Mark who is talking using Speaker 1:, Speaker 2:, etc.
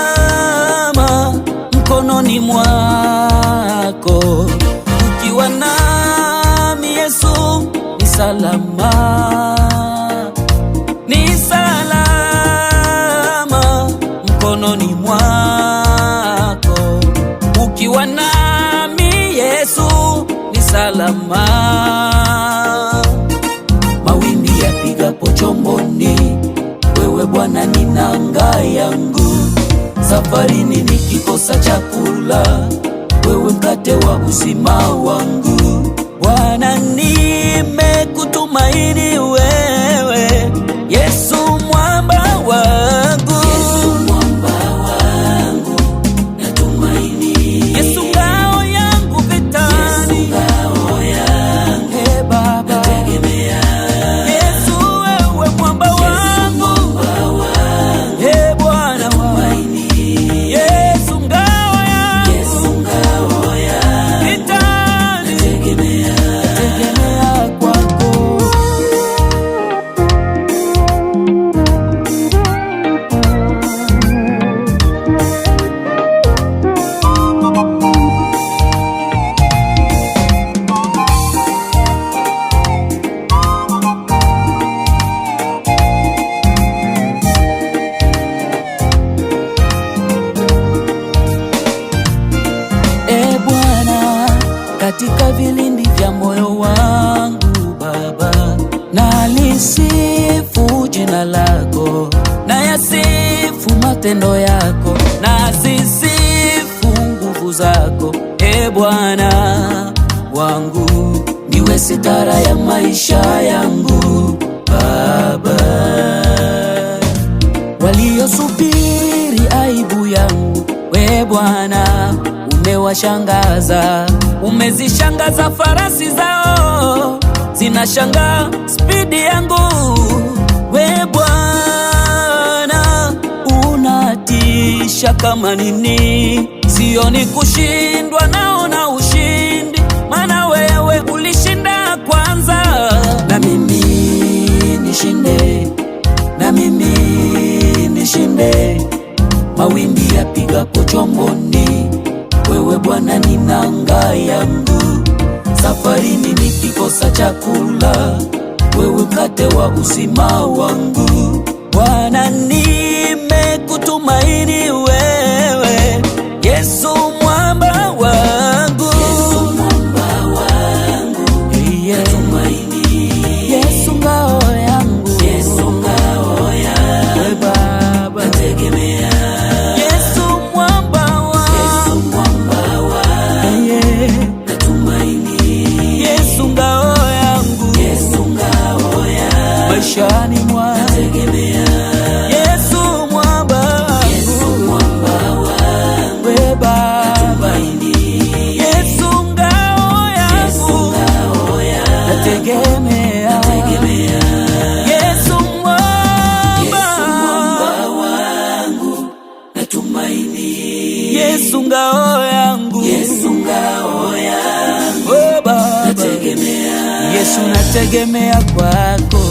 Speaker 1: salama mkononi mwako. Ukiwa nami Yesu ni salama, ni salama mkononi mwako. Ukiwa nami Yesu ni salama. Mawimbi yapigapo chomboni, wewe Bwana ni nanga yangu. Safarini nikikosa chakula, wewe mkate wa uzima wangu. Bwana nimekutumaini wewe, Yesu mwamba wangu. Yesu mwamba wangu, natumaini. Yesu ngao yangu vitani. Yesu ngao yangu, hey Baba, nategemea. Yesu wewe mwamba wangu. Yesu mwamba wangu, hey Bwana wangu. Yesu ngao yangu. Yesu ngao yangu vitani. Nategemea, nategemea kwako. E Bwana, katika vilindi vya moyo wangu Baba, nalisifu jina lako, na yasifu matendo yako, na zisifu nguvu zako. E Bwana wangu, niwe sitara ya maisha yangu Baba. Waliosubiri aibu yangu, we Bwana umewashangaza. Umezishangaza farasi zao, zinashangaa spidi yangu. We Bwana unatisha kama nini, sioni kushindwa, naona ushindi, maana wewe ulishinda kwanza. Na mimi nishinde, na mimi nishinde. Mawimbi yapigapo chomboni, wewe Bwana ni nanga yangu. Safarini nikikosa chakula, wewe mkate wa uzima wangu. Bwana nimekutumaini wewe, Yesu mwamba wangu. Yesu mwamba wangu, natumaini. Yesu ngao yangu. Yesu ngao yangu, we Baba, nategemea. Yesu mwamba wangu. Yesu mwamba wangu, natumaini. Yesu ngao yangu. Yesu ngao yangu, maishani mwangu, nategemea. Yesu mwamba wangu. Yesu mwamba wangu, we Baba, natumaini. Yesu ngao yangu. Yesu ngao yangu, nategemea. Nategemea. Yesu mwamba wangu, natumaini. Yesu ngao yangu. Yesu ngao yangu, oh Baba, nategemea. Yesu nategemea kwako.